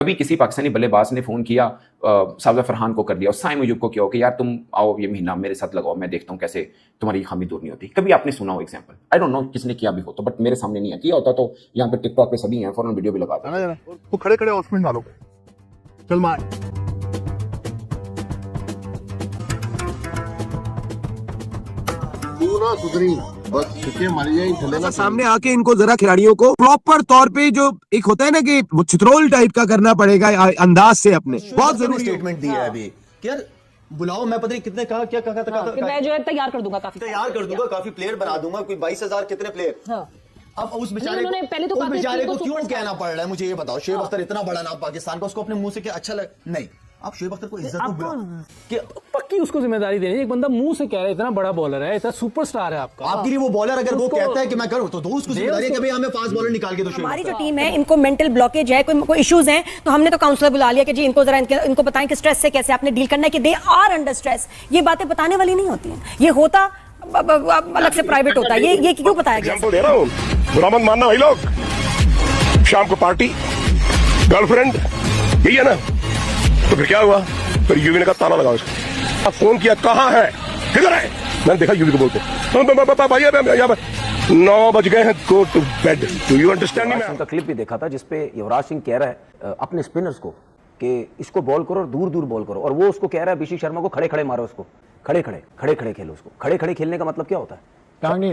कभी किसी पाकिस्तानी बल्लेबाज ने फोन किया साजिद फरहान को कर दिया और साइम मुजुब को किया कि यार तुम आओ ये महीना मेरे साथ लगाओ, मैं देखता हूँ कैसे तुम्हारी खामी दूर नहीं होती। कभी आपने सुना हो एग्जांपल? आई डोंट नो किसने किया भी हो तो, बट मेरे सामने नहीं है। किया होता तो यहाँ पे टिकटॉक पे सभी हैं, फौरन वीडियो भी लगा देते। वो खड़े खड़े ऑफ में डालो, चल मार। पूरा सुधरी बस छुके मारी जाए चलेगा। सामने आके इनको जरा खिलाड़ियों को प्रॉपर तौर पे जो एक होता है ना कि वो चित्रोल टाइप का करना पड़ेगा अंदाज से अपने, बहुत जरूरी स्टेटमेंट दिया है अभी कि यार बुलाओ, मैं पता नहीं कितने कहा क्या कहा था, मैं जो है तैयार कर दूंगा, काफी प्लेयर बना दूंगा, कोई 22,000 कितने प्लेयर। अब उस बेचारे को पहले तो उस बेचारे को क्यों कहना पड़ रहा है मुझे ये बताओ। शुएब अख्तर इतना बड़ा नाम पाकिस्तान का, उसको अपने मुंह से क्या अच्छा लगे? नहीं, आप शुएब अख्तर को इज्जत कि पक्की उसको जिम्मेदारी देनी। एक बंदा मुंह से कह रहा है इतना बड़ा बॉलर है, इतना सुपरस्टार है आपका, आपके लिए वो बॉलर अगर वो कहता है कि मैं करूं तो दो उसको जिम्मेदारी है कि भाई हमें फास्ट बॉलर निकाल के दो। हमारी जो टीम है इनको मेंटल ब्लॉकेज है, कोई इश्यूज हैं, तो हमने तो काउंसलर बुला लिया कि जी इनको जरा इनको बताएं कि स्ट्रेस से कैसे आपने डील करना है, कि दे आर अंडर स्ट्रेस। ये बातें बताने वाली नहीं होती हैं, ये होता अलग से प्राइवेट होता है। ये क्यों बताया गया? एग्जांपल दे रहा हूं, बुरा मत मानना भाई लोग। शाम को पार्टी, गर्लफ्रेंड, यही है ना? तो फिर क्या हुआ? फिर यूवी ने कहा ताला लगाओ इसको। फोन किया, कहाँ है, किधर है? मैंने देखा यूवी को बोलते 9 बज गए हैं, go to bed. Do you understand? उनका क्लिप भी देखा था जिसपे युवराज सिंह कह रहा है अपने स्पिनर्स को कि इसको बॉल करो और दूर दूर बॉल करो, और वो उसको कह रहा है अभिषेक शर्मा को खड़े खड़े मारो, उसको खड़े खड़े खेलो उसको। खड़े खड़े खेलने का मतलब क्या होता है?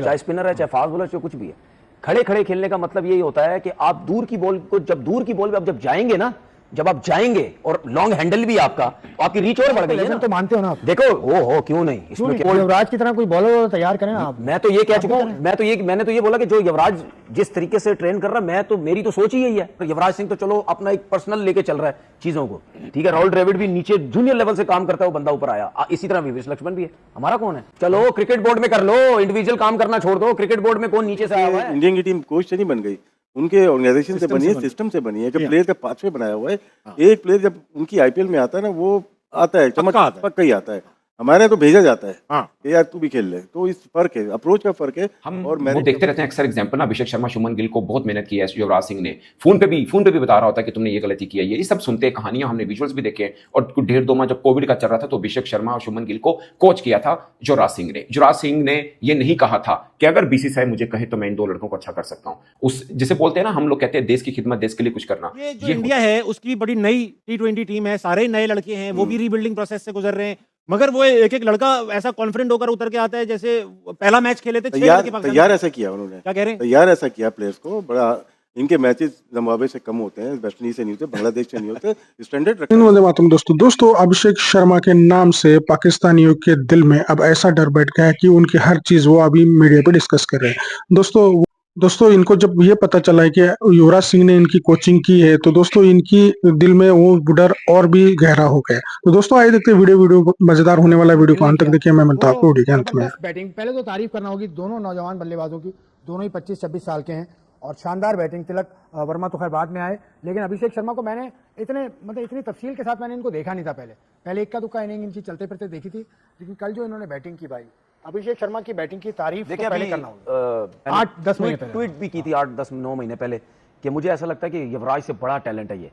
चाहे स्पिनर है, चाहे फास्ट बॉलर, चाहे कुछ भी है, खड़े खड़े खेलने का मतलब यही होता है कि आप दूर की बॉल को, जब दूर की बॉल पे आप जब जाएंगे ना, जब आप जाएंगे और लॉन्ग हैंडल भी आपका, तो आपकी रीच और बढ़ गई है ना। तो मानते हो ना आप? देखो हो क्यों नहीं, इसमें युवराज की तरह कोई बॉलर तैयार करें ना आप। मैं तो ये कह चुका हूं, मैंने तो ये बोला कि जो युवराज जिस तरीके से ट्रेन कर रहा है, मेरी तो सोच ही यही है। तो युवराज सिंह तो चलो अपना एक पर्सनल लेके चल रहा है चीजों को, ठीक है। राहुल द्रविड़ भी नीचे जूनियर लेवल से काम करता है, वो बंदा ऊपर आया, इसी तरह विवेक लक्ष्मण भी है। हमारा कौन है? चलो क्रिकेट बोर्ड में कर लो, इंडिविजुअल काम करना छोड़ दो। क्रिकेट बोर्ड में कौन नीचे से आया हुआ है? इंडियन की टीम कोच से नहीं बन गई, उनके ऑर्गेनाइजेशन से बनी है, सिस्टम से बनी है कि प्लेयर का पाथवे बनाया हुआ है। एक प्लेयर जब उनकी आईपीएल में आता है ना, वो आता है पक्का ही आता है। हमारे यहाँ तो भेजा जाता है कि यार तू भी खेल ले। तो इस फर्क है, अप्रोच का फर्क है। हम और वो देखते रहते हैं अक्सर एग्जांपल ना, अभिषेक शर्मा, शुभमन गिल को बहुत मेहनत की है युवराज सिंह ने। फोन पे भी बता रहा होता है कि तुमने ये गलती की है। ये सब सुनते हैं, कहानियां हमने विजुअल्स भी देखे हैं। और कुछ 1.5-2 माह जब कोविड का चल रहा था तो अभिषेक शर्मा और शुभमन गिल को कोच किया था युवराज सिंह ने। युवराज सिंह ने ये नहीं कहा था कि अगर बीसीसीआई मुझे कहे तो मैं इन 2 लड़कों को अच्छा कर सकता हूँ। उस जिसे बोलते हैं ना, हम लोग कहते हैं देश की खिदमत, देश के लिए कुछ करना। ये जो इंडिया है उसकी बड़ी नई T20 टीम है, सारे नए लड़के हैं, वो भी रीबिल्डिंग प्रोसेस से गुजर रहे हैं। मगर वो एक लड़का ऐसा कॉन्फिडेंट होकर उतर के आता है जैसे पहला मैच खेले थे। तैयार ऐसा किया उन्होंने, क्या कह रहे हैं? तैयार ऐसा किया प्लेयर्स को। बड़ा इनके मैचेस जिम्बाब्वे से कम होते हैं, वेस्ट इंडीज से नहीं होते, बांग्लादेश से नहीं होते। स्टैंडर्ड दोस्तों अभिषेक शर्मा के नाम से पाकिस्तानियों के दिल में अब ऐसा डर बैठ गया है कि उनकी हर चीज वो अभी मीडिया पे डिस्कस कर रहे हैं। दोस्तों इनको जब ये पता चला है कि युवराज सिंह ने इनकी कोचिंग की है, तो दोस्तों इनकी दिल में वो डर और भी गहरा हो गया। तो दोस्तों आइए देखते हैं वीडियो मजेदार होने वाला। वीडियो को अंत तक देखिए, मैं मिलता हूं आपको वीडियो के अंत में। बैटिंग पहले तो तारीफ करना होगी दोनों नौजवान बल्लेबाजों की, दोनों ही 25-26 साल के हैं और शानदार बैटिंग। तिलक वर्मा तो खैर बाद में आए, लेकिन अभिषेक शर्मा को मैंने इतनी तफसील के साथ मैंने इनको देखा नहीं था। पहले इक्का दुक्का इनिंग इनकी चलते फिरते देखी थी, लेकिन कल जो इन्होंने बैटिंग की भाई, अभिषेक शर्मा की बैटिंग की तारीफ तो पहले करना होगा। 8-10 महीने पहले ट्वीट भी की थी, 8-10-9 महीने पहले, कि मुझे ऐसा लगता है कि युवराज से बड़ा टैलेंट है ये।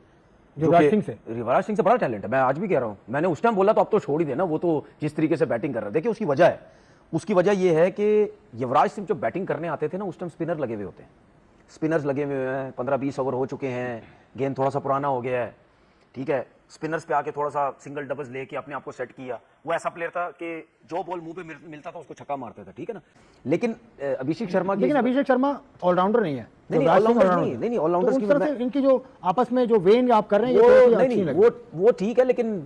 युवराज सिंह से बड़ा टैलेंट है, मैं आज भी कह रहा हूं। मैंने उस टाइम बोला तो अब तो छोड़ ही देना, वो तो जिस तरीके से बैटिंग कर रहा है। देखिए उसकी वजह यह है कि युवराज सिंह जब बैटिंग करने आते थे ना, उस टाइम स्पिनर लगे हुए होते हैं, स्पिनर्स लगे हुए हैं, 15-20 ओवर हो चुके हैं, गेंद थोड़ा सा पुराना हो गया है, ठीक है। स्पिनर्स पे आके थोड़ा सा सिंगल डबल्स लेके अपने आप को सेट किया। वो ऐसा प्लेयर था कि जो बॉल मुंह पे मिलता था उसको छक्का मारता था, ठीक है ना। लेकिन अभिषेक शर्मा ऑलराउंडर नहीं है। नहीं ऑलराउंडर्स की इनकी जो आपस में जो वेन आप कर रहे हैं वो ठीक है, लेकिन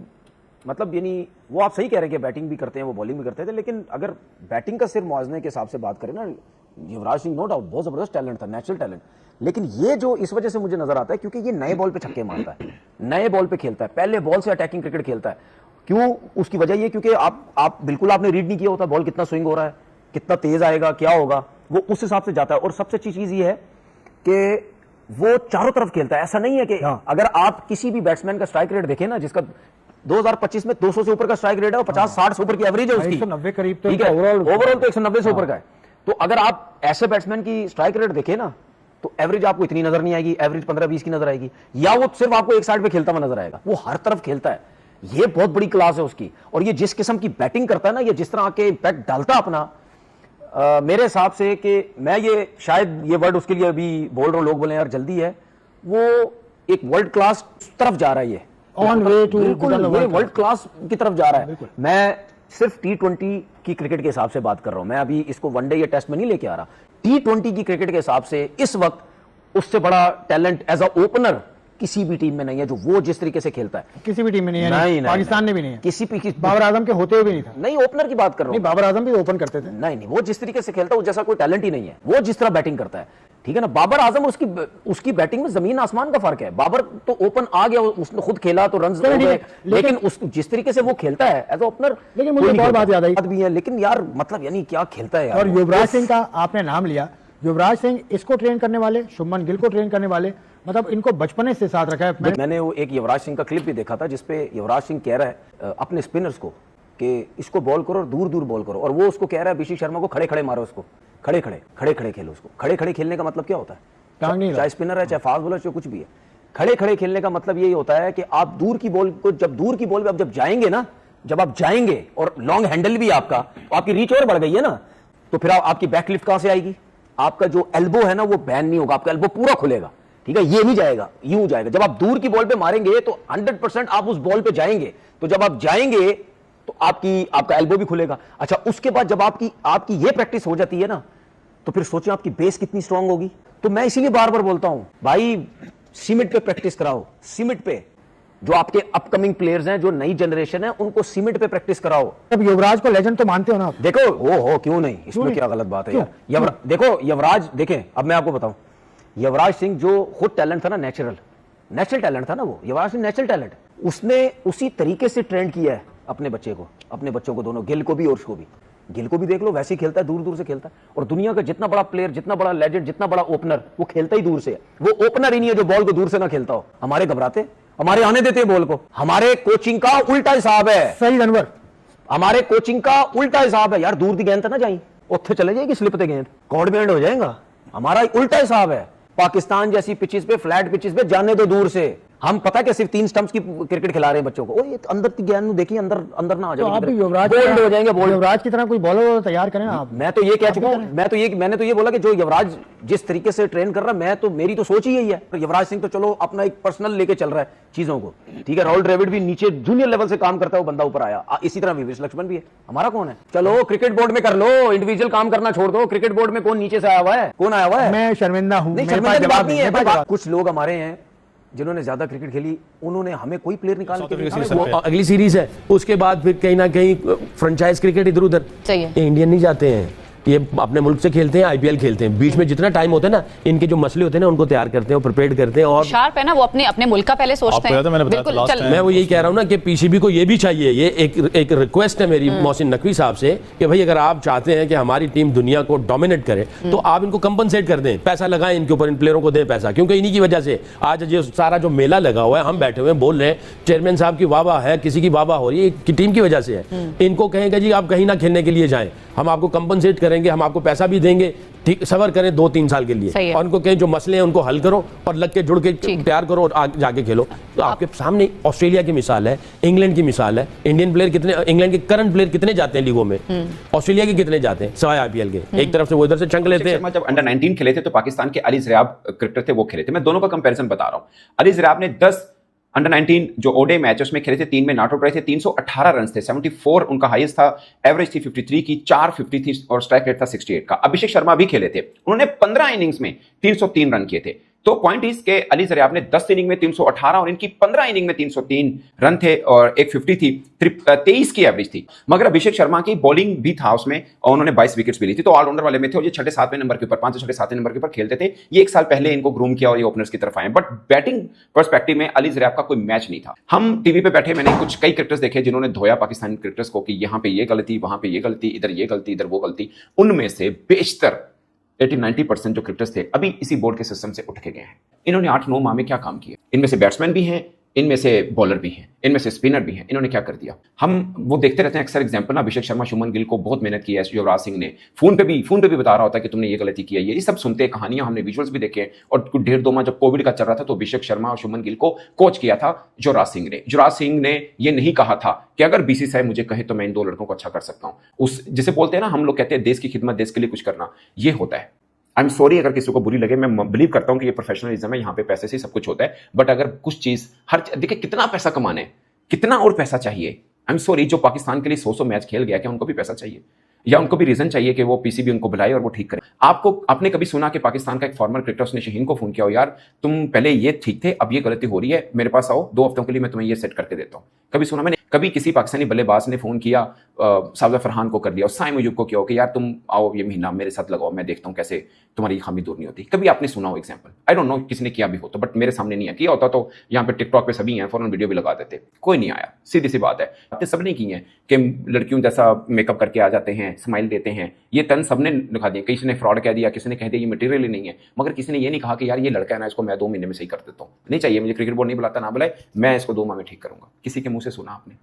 मतलब यानी वो आप सही कह रहे हैं कि बैटिंग भी करते हैं, वो बॉलिंग भी करते थे। लेकिन अगर बैटिंग का सिर्फ मुआवजे के हिसाब से बात करें ना, युवराज सिंह नो डाउट बहुत जबरदस्त टैलेंट था, नेचुरल टैलेंट। लेकिन ये जो इस वजह से मुझे नजर आता है क्योंकि ये नए बॉल पे छक्के मारता है, नए बॉल पे खेलता है, पहले बॉल से अटैकिंग क्रिकेट खेलता है। क्यों? उसकी वजह ये क्योंकि आप बिल्कुल आपने रीड नहीं किया होता बॉल कितना स्विंग हो रहा है, कितना तेज आएगा, क्या होगा, वो उस हिसाब से जाता है। और सबसे अच्छी चीज ये है कि वो चारों तरफ खेलता है। ऐसा नहीं है कि अगर आप किसी भी बैट्समैन का स्ट्राइक रेट देखें ना, जिसका 2025 में 200 से ऊपर का स्ट्राइक रेट है और 50-60 से ऊपर की एवरेज है उसकी, 190 करीब, तो ओवरऑल तो 190 से ऊपर का है। तो अगर आप ऐसे बैट्समैन की स्ट्राइक रेट देखें ना, तो एवरेज आपको इतनी नजर नहीं आएगी, एवरेज 15-20 की नजर आएगी, या वो सिर्फ आपको एक साइड पे खेलता हुआ नजर आएगा। वो हर तरफ खेलता है, ये बहुत बड़ी क्लास है उसकी। और ये जिस किस्म की बैटिंग करता है ना, ये जिस तरह के इंपैक्ट डालता है अपना, मेरे हिसाब से कि मैं ये शायद ये वर्ड उसके लिए अभी बोल रहा हूं, लोग बोले यार जल्दी है, वो एक वर्ल्ड क्लास तरफ जा रहा है, ये on way to world class की तरफ जा रहा है। मैं सिर्फ T20 की क्रिकेट के हिसाब से बात कर रहा हूं, मैं अभी इसको वनडे या टेस्ट में नहीं लेके आ रहा। T20 की क्रिकेट के हिसाब से इस वक्त उससे बड़ा टैलेंट एज अ ओपनर किसी भी टीम में नहीं है, जो वो जिस तरीके से खेलता है। किसी भी टीम में नहीं है, नहीं, पाकिस्तान में भी नहीं है, किसी बाबर आजम के होते हुए भी नहीं था। नहीं, ओपनर की बात कर रहा हूं। बाबर आजम भी ओपन करते थे। नहीं, वो जिस तरीके से खेलता है, वो जैसा कोई टैलेंट ही नहीं है, वो जिस तरह बैटिंग करता है, ठीक है ना। बाबर आजम उसकी बैटिंग में जमीन आसमान का फर्क है। बाबर तो ओपन आ गया, उसने खुद खेला तो रन हो गए, लेकिन जिस तरीके से वो खेलता है एज ओपनर, लेकिन मुझे बहुत बात याद आई भी है, लेकिन यार मतलब यानी क्या खेलता है यार। और युवराज सिंह का आपने नाम लिया, युवराज सिंह इसको ट्रेन करने वाले, शुभमन गिल को ट्रेन करने वाले, मतलब इनको बचपने से साथ रखा है। मैंने वो एक युवराज सिंह का क्लिप भी देखा था, जिसपे युवराज सिंह कह रहा है अपने स्पिनर्स को कि इसको बॉल करो और दूर दूर बॉल करो, और वो उसको कह रहा है अभिषेक शर्मा को खड़े खड़े मारो, उसको खड़े खड़े खेलो उसको। खड़े खड़े खेलने का मतलब क्या होता है? चाहे स्पिनर है, चाहे फास्ट बॉलर, चाहे कुछ भी है, खड़े खड़े खेलने का मतलब यही होता है कि आप दूर की बॉल को, जब दूर की बॉल पे जब जाएंगे ना, जब आप जाएंगे और लॉन्ग हैंडल भी आपका, आपकी रीच और बढ़ गई है ना, तो फिर आपकी बैकलिफ्ट कहां से आएगी? आपका जो एल्बो है ना, वो बैन नहीं होगा, आपका एल्बो पूरा खुलेगा, ठीक है। ये नहीं जाएगा, यूं जाएगा। जब आप दूर की बॉल पे मारेंगे तो 100% आप उस बॉल पे जाएंगे, तो जब आप जाएंगे तो आपका एल्बो भी खुलेगा। अच्छा, उसके बाद जब आपकी ये प्रैक्टिस हो जाती है ना, तो फिर सोचिए आपकी बेस कितनी स्ट्रांग होगी। तो मैं इसीलिए बार बार बोलता हूं, भाई सीमेंट पे प्रैक्टिस कराओ, सीमेंट पे। जो आपके अपकमिंग प्लेयर्स हैं, जो नई जनरेशन है, उनको सीमेंट पे प्रैक्टिस कराओ। अब युवराज को लेजेंड तो मानते हो ना? देखो, हो क्यों नहीं, इसमें क्या गलत बात है यार। देखो युवराज, देखें अब मैं आपको बताऊं, युवराज सिंह जो खुद टैलेंट था ना, नेचुरल टैलेंट था ना, वो युवराज सिंह नेचुरल टैलेंट, उसने उसी तरीके से ट्रेंड किया है अपने बच्चों को दोनों, गिल को भी और उसको भी। गिल को भी देख लो, वैसे ही खेलता है, दूर दूर से खेलता है। और दुनिया का जितना बड़ा प्लेयर, जितना बड़ा लेजेंड, जितना बड़ा ओपनर, वो खेलता ही दूर से है। वो ओपनर ही नहीं है जो बॉल को दूर से ना खेलता हो। हमारे घबराते, हमारे आने देते बॉल को। हमारे कोचिंग का उल्टा हिसाब है। सही जानवर, हमारे कोचिंग का उल्टा हिसाब है यार। दूर दी गेंद ना जाई, उत्थे चले जाएगी स्लिप ते गेंद, कॉर्ड बैंड हो जाएगा। हमारा उल्टा हिसाब है। पाकिस्तान जैसी पिचेस पे, फ्लैट पिचेस पे जाने दो दूर से। हम पता है सिर्फ 3 स्टंप्स की क्रिकेट खिला रहे हैं बच्चों को। ओ ये अंदर की गेंद देखिए, अंदर ना आ तो आप जाए, भी युवराज बोल्ड हो जाएंगे। युवराज की तरह कोई बॉलर तैयार करें आप। मैं तो ये कह चुका हूं, मैंने तो ये बोला कि जो युवराज जिस तरीके से ट्रेन कर रहा है, मेरी तो सोच ही यही है। युवराज सिंह तो चलो अपना एक पर्सनल लेके चल रहा है चीजों को, ठीक है। राहुल द्रविड़ भी नीचे जूनियर लेवल से काम करता है, वो बंदा ऊपर आया। इसी तरह विवेक लक्ष्मण भी है। हमारा कौन है? चलो क्रिकेट बोर्ड में कर लो, इंडिविजुअल काम करना छोड़ दो। क्रिकेट बोर्ड में कौन नीचे से आया हुआ है? कौन आया हुआ है? मैं शर्मिंदा हूं। शर्मिंदा की बात नहीं है। कुछ लोग हमारे हैं जिन्होंने ज्यादा क्रिकेट खेली, उन्होंने हमें कोई प्लेयर निकाल के वो अगली सीरीज है, उसके बाद फिर कहीं ना कहीं फ्रेंचाइज क्रिकेट इधर उधर, इंडियन नहीं जाते हैं, ये अपने मुल्क से खेलते हैं, आईपीएल खेलते हैं। बीच में जितना टाइम होता है ना, इनके जो मसले होते हैं ना, उनको तैयार करते हैं, प्रिपेयर करते हैं। और शार्प है ना वो, अपने मुल्क का पहले सोचते हैं। मैं वो यही कह रहा हूँ ना कि पीसीबी को ये भी चाहिए, ये एक रिक्वेस्ट है मेरी मोहसिन नकवी साहब से कि भाई अगर आप चाहते हैं कि हमारी टीम दुनिया को डोमिनेट करे, तो आप इनको कंपनसेट कर दें, पैसा लगाएं इनके ऊपर, इन प्लेयरों को दें पैसा। क्योंकि इन्हीं की वजह से आज जो सारा जो मेला लगा हुआ है, हम बैठे हुए बोल रहे हैं, चेयरमैन साहब की वाह वाह है, किसी की वाह वाह हो रही है, कि टीम की वजह से है। इनको कहेंगे जी आप कहीं ना खेलने के लिए जाएं, हम आपको कंपनसेट करेंगे, हम आपको पैसा भी देंगे, ठीक, सबर करें 2-3 साल के लिए, और उनको कहें जो मसले हैं उनको हल करो और लग के जुड़ के तैयार करो और आगे जाके खेलो। तो आपके सामने ऑस्ट्रेलिया की मिसाल है, इंग्लैंड की मिसाल है। इंडियन प्लेयर कितने, इंग्लैंड के करंट प्लेयर कितने जाते हैं लीगों में, ऑस्ट्रेलिया के कितने जाते हैं सवाए आईपीएल के। एक तरफ से वो इधर से चंक लेते हैं। जब अंडर 19 खेले थे तो पाकिस्तान के अली ज़रियाब क्रिकेटर थे, वो खेले थे। मैं दोनों का कंपैरिजन बता रहा हूं। अली ज़रियाब ने 10 अंडर 19 जो ओडे मैच उसमें खेले थे, 3 में नॉट आउट रहे थे, 318 रन थे, 74 उनका हाईएस्ट था, एवरेज थी 53 की, 450 थी और स्ट्राइक रेट था 68 का। अभिषेक शर्मा भी खेले थे, उन्होंने 15 इनिंग्स में 303 रन किए थे। तो पॉइंट इस के अली ज़रियाब ने 10 इनिंग में 318 और इनकी 15 इनिंग में 303 रन थे और एक 50 थी, 23 की एवरेज थी। मगर अभिषेक शर्मा की बॉलिंग भी था उसमें और उन्होंने 22 विकेट्स भी ली थी, तो ऑलराउंडर वाले में थे और ये 6-7वें नंबर के ऊपर, 5-6-7वें नंबर के ऊपर खेलते थे। ये 1 साल पहले इनको ग्रूम किया और ये ओपनर्स की तरफ आए। बट बैटिंग पर्सपेक्टिव में अली ज़रियाब का कोई मैच नहीं था। हम टीवी पे बैठे, मैंने कई क्रिकेटर्स देखे जिन्होंने धोया पाकिस्तानी क्रिकेटर्स को कि यहाँ पे ये गलती, वहां पे ये गलती, इधर ये गलती, इधर वो गलती। उनमें से बेशतर 80-90% जो क्रिकेटर्स थे अभी इसी बोर्ड के सिस्टम से उठ के गए हैं। इन्होंने 8-9 माह में क्या काम किया। इनमें से बैट्समैन भी हैं, इनमें से बॉलर भी हैं, इनमें से स्पिनर भी हैं, इन्होंने क्या कर दिया। हम वो देखते रहते हैं अक्सर एग्जांपल ना, अभिषेक शर्मा, शुभमन गिल को बहुत मेहनत की है युवराज सिंह ने, फोन पे भी बता रहा होता है कि तुमने ये गलती की है, ये सब सुनते हैं कहानियां, हमने विजुअल्स भी देखे हैं। और कुछ 1.5-2 माह जब कोविड का चल रहा था तो अभिषेक शर्मा और शुभमन गिल को कोच किया था युवराज सिंह ने। युवराज सिंह ने ये नहीं कहा था कि अगर बीसीसीआई मुझे कहे तो मैं इन 2 लड़कों को अच्छा कर सकता हूं। उस जिसे बोलते हैं ना हम लोग कहते हैं देश की खिदमत, देश के लिए कुछ करना, ये होता है। आई एम सॉरी अगर किसी को बुरी लगे, मैं बिलीव करता हूं कि ये प्रोफेशनलिज्म है, यहाँ पे पैसे से सब कुछ होता है। बट अगर कुछ चीज देखिए कितना पैसा कमाना है, कितना और पैसा चाहिए। आई एम सॉरी, जो पाकिस्तान के लिए 100 मैच खेल गया, क्या उनको भी पैसा चाहिए? या उनको भी रीजन चाहिए कि वो पीसीबी उनको बुलाए और वो ठीक करे? आपने कभी सुना कि पाकिस्तान का एक फॉर्मर क्रिकेटर उसने शाहीन को फोन किया हो, यार तुम पहले ये ठीक थे, अब ये गलती हो रही है, मेरे पास आओ 2 हफ्तों के लिए मैं तुम्हें ये सेट करके देता हूं? कभी सुना मैंने? कभी किसी पाकिस्तानी बल्लेबाज ने फोन किया साजिद फरहान को कर दिया और साइम अयूब को किया हो कि यार तुम आओ ये महीना मेरे साथ लगाओ, मैं देखता हूं कैसे तुम्हारी खामी दूर नहीं होती? कभी आपने सुना हो एग्जाम्पल? आई डोंट नो किसी ने किया भी हो तो, बट मेरे सामने नहीं है। किया होता तो यहाँ पे टिकटॉक पे सभी हैं, फौरन वीडियो भी लगा देते। कोई नहीं आया, सीधी सी बात है। आपने सबने की है कि लड़कियों जैसा मेकअप करके आ जाते हैं, स्माइल देते हैं, ये तन सबने दिखा दिया। किसी ने फ्रॉड कह दिया, किसी ने कह दिया ये मटेरियल ही नहीं है, मगर किसी ने ये नहीं कहा कि यार ये लड़का है ना, इसको मैं 2 महीने में सही कर देता हूँ। नहीं चाहिए मुझे, क्रिकेट बोर्ड नहीं बुलाता, ना बुलाए, मैं इसको 2 माह में ठीक करूंगा। किसी के मुंह से सुना आपने?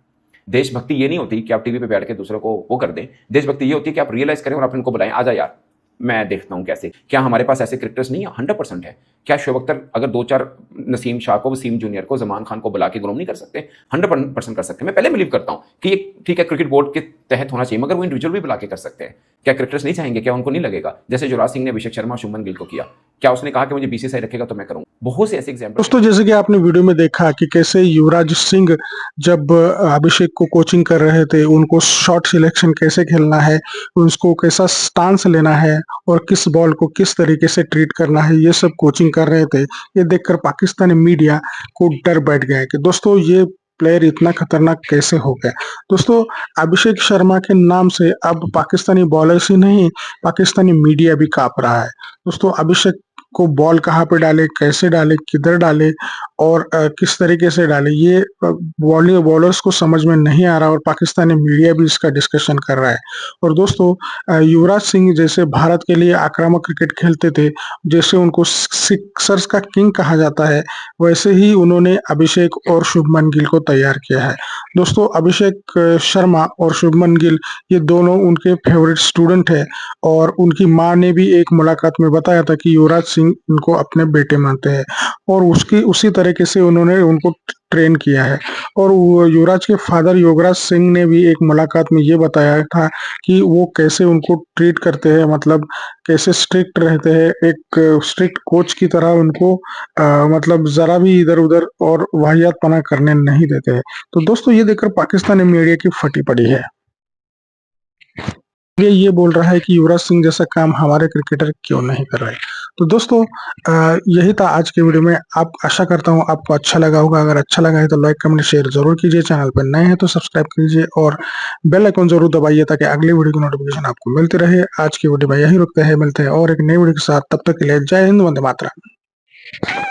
देशभक्ति ये नहीं होती कि आप टीवी पे बैठ के दूसरों को वो कर दें। देशभक्ति ये होती है कि आप रियलाइज करें और आप इनको बुलाएं, आजा यार मैं देखता हूं कैसे। क्या हमारे पास ऐसे क्रिकेटर्स नहीं है? 100% है। क्या शोएब अख्तर अगर 2-4 नसीम शाह को, वसीम जूनियर को, जमान खान को बुला के ग्रूम नहीं कर सकते? 100% कर सकते हैं। मैं पहले बिलीव करता हूं कि ये ठीक है क्रिकेट बोर्ड के तहत होना चाहिए, मगर वो इंडिविजुअल भी बुला के कर सकते हैं। क्या क्रिकेटर्स नहीं चाहेंगे? क्या उनको नहीं लगेगा? जैसे युवराज सिंह ने अभिषेक शर्मा, शुभमन गिल को किया, क्या उसने कहा कि मुझे बीसीसीआई रखेगा तो मैं करूंगा? बहुत से ऐसे एग्जाम्पल। दोस्तों जैसे कि आपने वीडियो में देखा कि कैसे युवराज सिंह जब अभिषेक को कोचिंग कर रहे थे, उनको शॉट सिलेक्शन कैसे खेलना है, उसको कैसा स्टांस लेना है और किस बॉल को किस तरीके से ट्रीट करना है, ये सब कोचिंग कर रहे थे। ये देखकर पाकिस्तानी मीडिया को डर बैठ गया कि दोस्तों ये प्लेयर इतना खतरनाक कैसे हो गया। दोस्तों अभिषेक शर्मा के नाम से अब पाकिस्तानी बॉलर्स ही नहीं, पाकिस्तानी मीडिया भी कांप रहा है। दोस्तों अभिषेक को बॉल कहाँ पे डाले, कैसे डाले, किधर डाले और किस तरीके से डाले, ये बॉलर्स को समझ में नहीं आ रहा और पाकिस्तानी मीडिया भी इसका डिस्कशन कर रहा है। और दोस्तों युवराज सिंह जैसे भारत के लिए आक्रामक क्रिकेट खेलते थे, जैसे उनको सिक्सर्स का किंग कहा जाता है, वैसे ही उन्होंने अभिषेक और शुभमन गिल को तैयार किया है। दोस्तों अभिषेक शर्मा और शुभमन गिल ये दोनों उनके फेवरेट स्टूडेंट है और उनकी माँ ने भी एक मुलाकात में बताया था कि युवराज सिंह उनको अपने बेटे मानते हैं और उसी तरीके से उन्होंने उनको ट्रेन किया है। और युवराज के फादर योगराज सिंह ने भी एक मुलाकात में ये बताया था कि वो कैसे उनको ट्रीट करते हैं, मतलब कैसे स्ट्रिक्ट रहते हैं, एक स्ट्रिक्ट कोच की तरह उनको मतलब जरा भी इधर उधर और वाहियातपना करने नहीं देते हैं। तो दोस्तों ये देखकर पाकिस्तानी मीडिया की फटी पड़ी है। ये बोल रहा है कि युवराज सिंह जैसा काम हमारे क्रिकेटर क्यों नहीं कर रहे। तो दोस्तों यही था आज के वीडियो में। आप आशा करता हूँ आपको अच्छा लगा होगा। अगर अच्छा लगा है तो लाइक कमेंट शेयर जरूर कीजिए। चैनल पर नए हैं तो सब्सक्राइब कीजिए और बेल आइकन जरूर दबाइए ताकि अगली वीडियो की नोटिफिकेशन आपको मिलती रहे। आज की वीडियो में यही रुकते हैं, मिलते हैं और एक नई वीडियो के साथ। तब तक के लिए जय हिंद, वंदे मातरम।